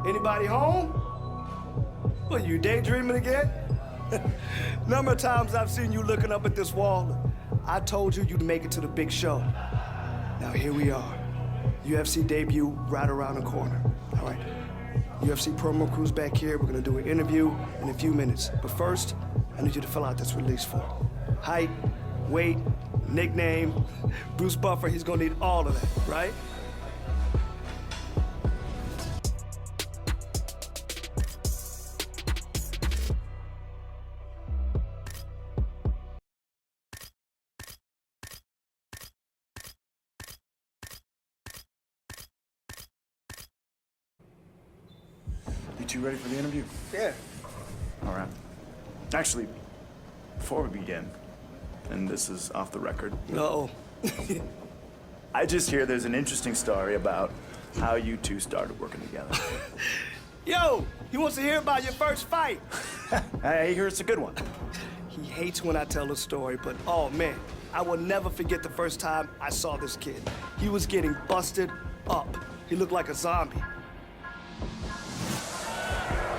Anybody home? What, you daydreaming again? Number of times I've seen you looking up at this wall. I told you you'd make it to the big show. Now here we are. UFC debut right around the corner. All right. UFC promo crew's back here. We're gonna do an interview in a few minutes. But first, I need you to fill out this release form. Height, weight, nickname. Bruce Buffer, he's gonna need all of that, right? You two ready for the interview? Yeah. All right. Actually, before we begin, and this is off the record. Uh-oh. I just hear there's an interesting story about how you two started working together. Yo, he wants to hear about your first fight. I hear it's a good one. He hates when I tell the story, but oh man, I will never forget the first time I saw this kid. He was getting busted up. He looked like a zombie.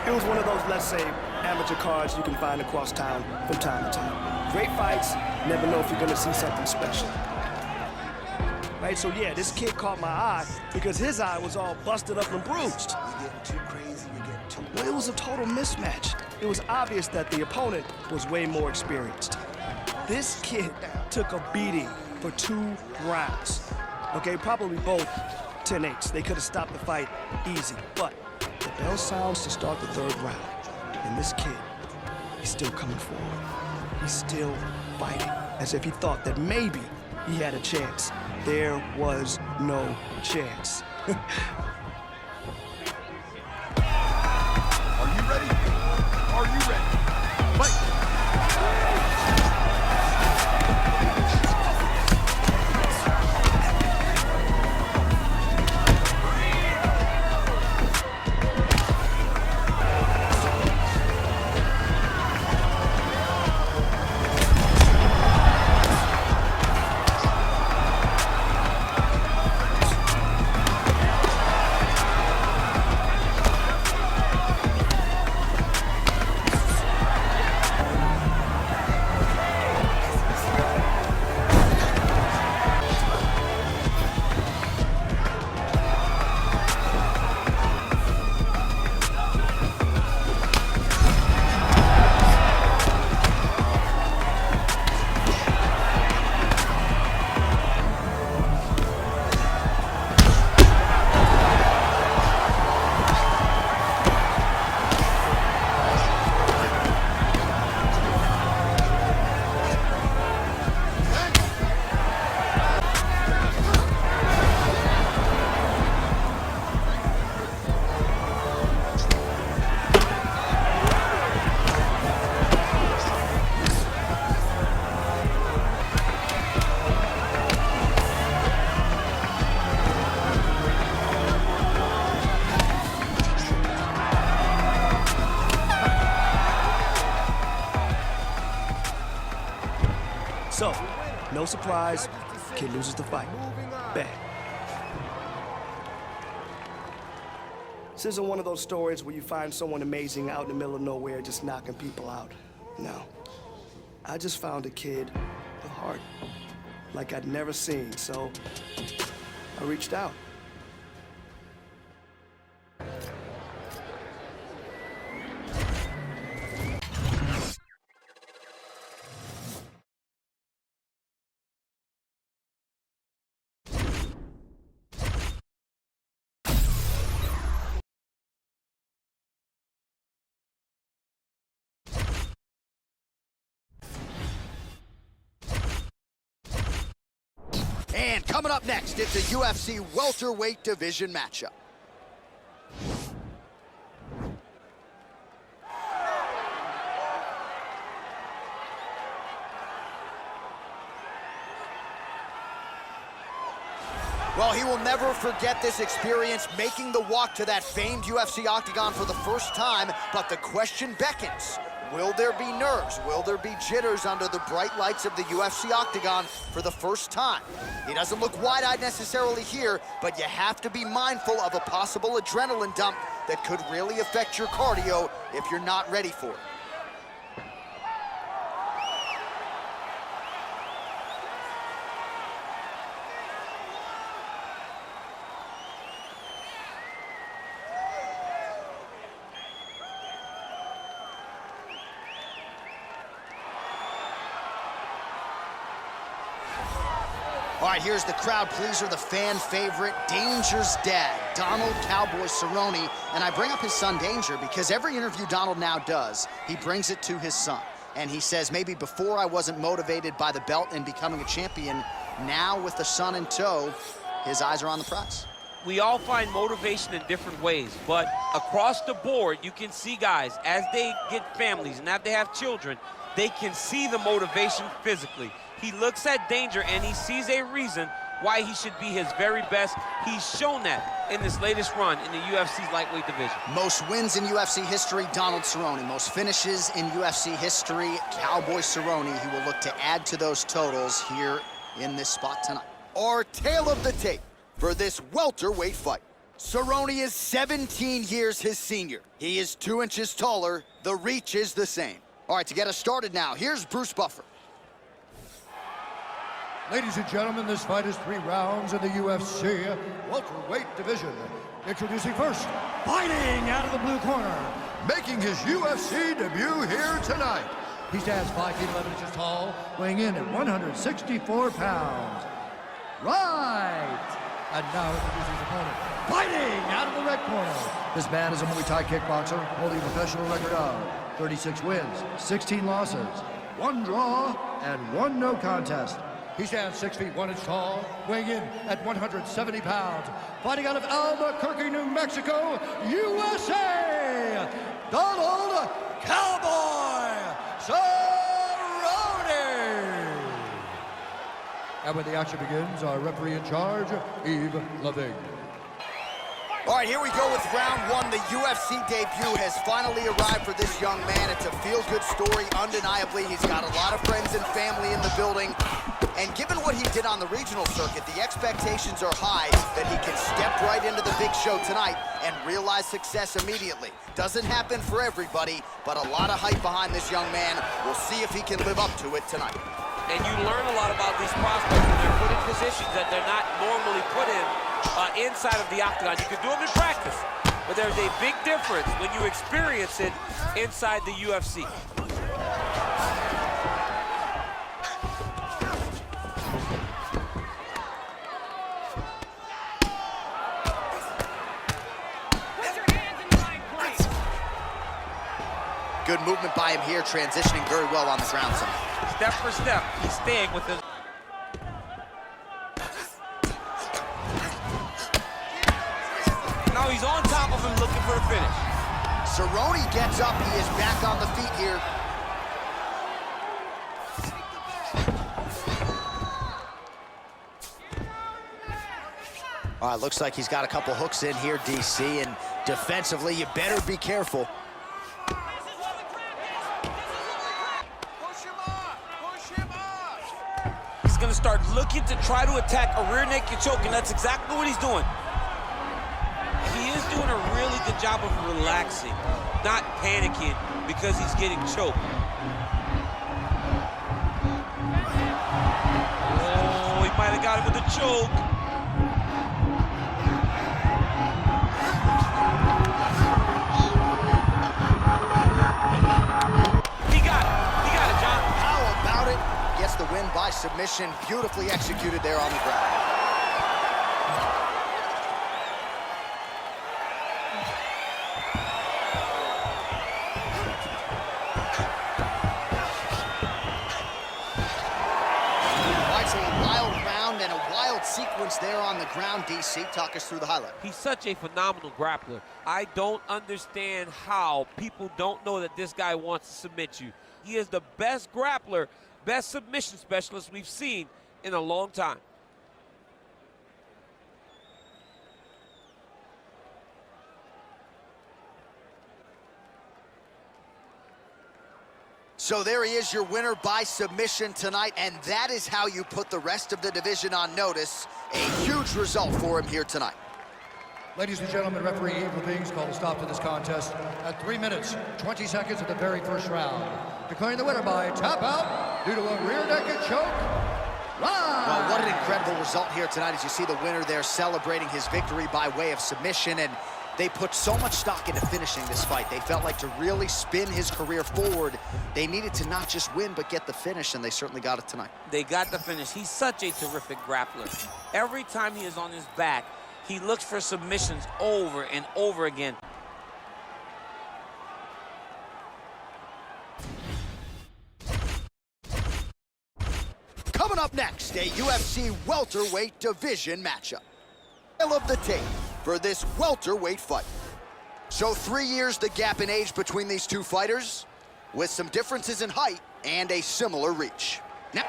It was one of those, let's say, amateur cards you can find across town from time to time. Great fights, never know if you're gonna see something special. Right, so yeah, this kid caught my eye because his eye was all busted up and bruised. You're getting too crazy, you're getting too... Well, it was a total mismatch. It was obvious that the opponent was way more experienced. This kid took a beating for 2 rounds. Okay, probably both 10-8s. They could have stopped the fight easy, but the bell sounds to start the 3rd round. And this kid, he's still coming forward. He's still fighting, as if he thought that maybe he had a chance. There was no chance. Are you ready? Are you ready? Fight! So, no surprise, kid loses the fight. Bad. This isn't one of those stories where you find someone amazing out in the middle of nowhere just knocking people out. No. I just found a kid with heart like I'd never seen, so I reached out. And coming up next, it's a UFC welterweight division matchup. Well, he will never forget this experience, making the walk to that famed UFC octagon for the first time, but the question beckons. Will there be nerves? Will there be jitters under the bright lights of the UFC octagon for the first time? He doesn't look wide-eyed necessarily here, but you have to be mindful of a possible adrenaline dump that could really affect your cardio if you're not ready for it. All right, here's the crowd pleaser, the fan favorite, Danger's dad, Donald Cowboy Cerrone. And I bring up his son, Danger, because every interview Donald now does, he brings it to his son. And he says, maybe before I wasn't motivated by the belt and becoming a champion, now with the son in tow, his eyes are on the prize. We all find motivation in different ways, but across the board, you can see guys, as they get families and as they have children, they can see the motivation physically. He looks at Danger and he sees a reason why he should be his very best. He's shown that in this latest run in the UFC's lightweight division. Most wins in UFC history, Donald Cerrone. Most finishes in UFC history, Cowboy Cerrone. He will look to add to those totals here in this spot tonight. Our tale of the tape for this welterweight fight. Cerrone is 17 years his senior. He is 2 inches taller. The reach is the same. All right, to get us started now, here's Bruce Buffer. Ladies and gentlemen, this fight is 3 rounds in the UFC welterweight division. Introducing first, fighting out of the blue corner, making his UFC debut here tonight. He stands 5 feet 11 inches tall, weighing in at 164 pounds. Wright! And now introducing his opponent, fighting out of the red corner. This man is a Muay Thai kickboxer, holding a professional record of 36 wins, 16 losses, 1 draw, and 1 no contest. He stands 6 feet 1 inch tall, weighing in at 170 pounds. Fighting out of Albuquerque, New Mexico, USA, Donald Cowboy Cerrone. And when the action begins, our referee in charge, Yves Lavigne. All right, here we go with round 1. The UFC debut has finally arrived for this young man. It's a feel-good story, undeniably. He's got a lot of friends and family in the building. And given what he did on the regional circuit, the expectations are high that he can step right into the big show tonight and realize success immediately. Doesn't happen for everybody, but a lot of hype behind this young man. We'll see if he can live up to it tonight. And you learn a lot about these prospects when they're put in positions that they're not normally put in inside of the octagon. You can do them in practice, but there's a big difference when you experience it inside the UFC. Good movement by him here, transitioning very well on the ground tonight. Step for step, he's staying with his... Now he's on top of him looking for the finish. Cerrone gets up, he is back on the feet here. All right, looks like he's got a couple hooks in here, DC, and defensively, you better be careful. He's gonna start looking to try to attack a rear naked choke, and that's exactly what he's doing. He is doing a really good job of relaxing, not panicking because he's getting choked. Oh, he might have got him with a choke. He got it, John. How about it? Gets the win by submission, beautifully executed there on the ground. Sequence there on the ground. DC, talk us through the highlight. He's such a phenomenal grappler. I don't understand how people don't know that this guy wants to submit you. He is the best grappler, best submission specialist we've seen in a long time. So there he is, your winner by submission tonight, and that is how you put the rest of the division on notice. A huge result for him here tonight. Ladies and gentlemen, referee Evil Beings called a stop to this contest at 3 minutes, 20 seconds of the very first round. Declaring the winner by tap out due to a rear naked choke, Wright. Well, what an incredible result here tonight as you see the winner there celebrating his victory by way of submission, and they put so much stock into finishing this fight. They felt like to really spin his career forward, they needed to not just win, but get the finish, and they certainly got it tonight. They got the finish. He's such a terrific grappler. Every time he is on his back, he looks for submissions over and over again. Coming up next, a UFC welterweight division matchup. Tale of the tape for this welterweight fight. So 3 years the gap in age between these two fighters, with some differences in height and a similar reach. Now,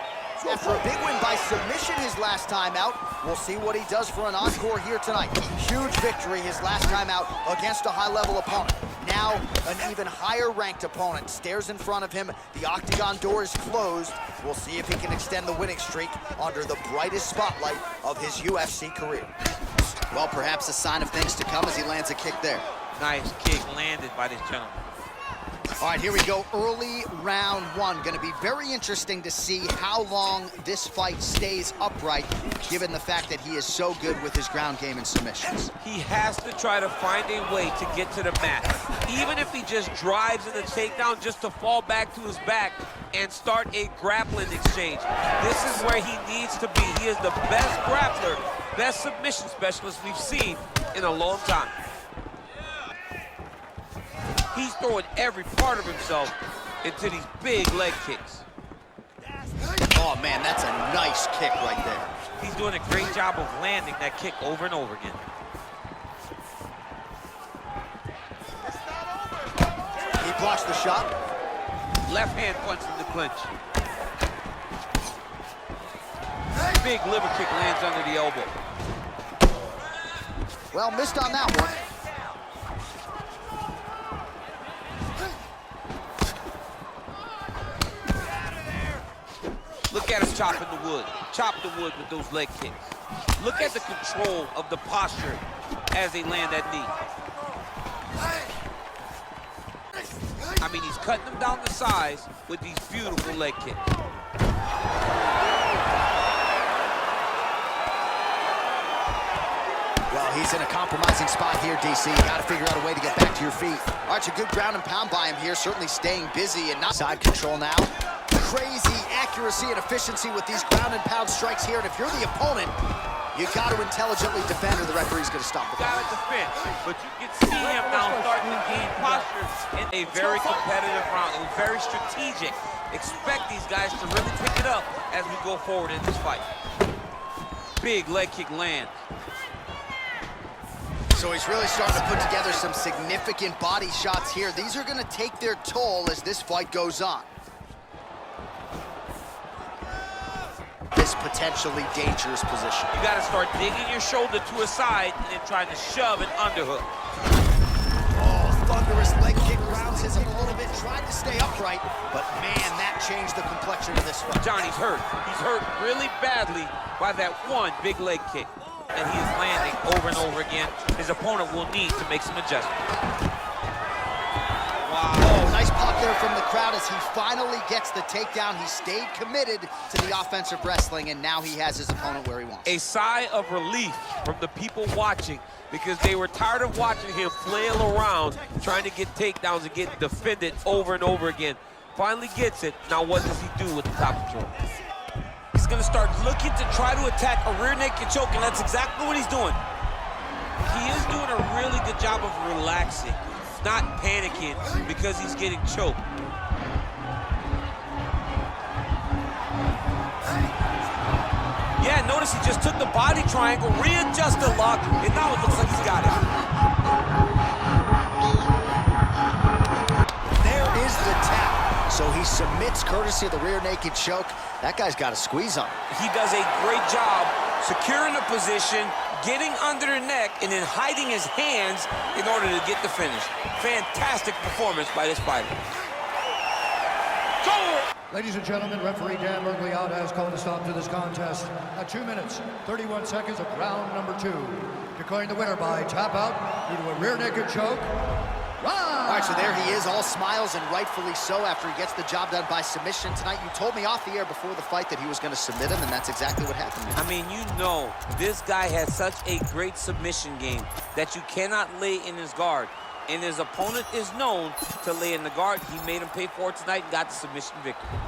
after a big win by submission his last time out, we'll see what he does for an encore here tonight. Huge victory his last time out against a high-level opponent. Now, an even higher-ranked opponent stares in front of him. The octagon door is closed. We'll see if he can extend the winning streak under the brightest spotlight of his UFC career. Well, perhaps a sign of things to come as he lands a kick there. Nice kick landed by this gentleman. All right, here we go. Early round one. Going to be very interesting to see how long this fight stays upright, given the fact that he is so good with his ground game and submissions. He has to try to find a way to get to the mat. Even if he just drives in the takedown just to fall back to his back and start a grappling exchange. This is where he needs to be. He is the best grappler, best submission specialist we've seen in a long time. He's throwing every part of himself into these big leg kicks. Oh, man, that's a nice kick right there. He's doing a great job of landing that kick over and over again. He blocks the shot. Left hand punch in the clinch. Big liver kick lands under the elbow. Well, missed on that one. Look at us chopping the wood. Chop the wood with those leg kicks. Look at the control of the posture as they land that knee. I mean, he's cutting them down the sides with these beautiful leg kicks. Well, he's in a compromising spot here, DC. You got to figure out a way to get back to your feet. All right, a good ground and pound by him here, certainly staying busy and not side control now. Crazy accuracy and efficiency with these ground and pound strikes here, and if you're the opponent, you got to intelligently defend or the referee's going to stop the fight. Got to defend, but you can see him now starting to gain posture in a very competitive round. It was very strategic. Expect these guys to really pick it up as we go forward in this fight. Big leg kick land. So he's really starting to put together some significant body shots here. These are going to take their toll as this fight goes on. This potentially dangerous position. You got to start digging your shoulder to a side and then trying to shove an underhook. Oh, thunderous leg kick grounds him a little bit. Tried to stay upright, but man, that changed the complexion of this fight. Johnny's hurt. He's hurt really badly by that one big leg kick. And he is landing over and over again. His opponent will need to make some adjustments. Wow. Oh, nice pop there from the crowd as he finally gets the takedown. He stayed committed to the offensive wrestling, and now he has his opponent where he wants. A sigh of relief from the people watching because they were tired of watching him flail around trying to get takedowns and get defended over and over again. Finally gets it. Now what does he do with the top control? He's going to start looking to try to attack a rear naked choke, and that's exactly what he's doing. He is doing a really good job of relaxing, not panicking because he's getting choked. Yeah, notice he just took the body triangle, readjusted the lock, and now it looks like he's got it. There is the tap. So he submits courtesy of the rear naked choke. That guy's got a squeeze on him. He does a great job securing the position, getting under the neck, and then hiding his hands in order to get the finish. Fantastic performance by this fighter. Ladies and gentlemen, referee Dan Mergliata has called a stop to this contest at 2 minutes, 31 seconds of round number 2. Declaring the winner by tap out due to a rear naked choke, Wright! All right, so there he is, all smiles, and rightfully so after he gets the job done by submission tonight. You told me off the air before the fight that he was going to submit him, and that's exactly what happened. I mean, you know, this guy has such a great submission game that you cannot lay in his guard. And his opponent is known to lay in the guard. He made him pay for it tonight and got the submission victory.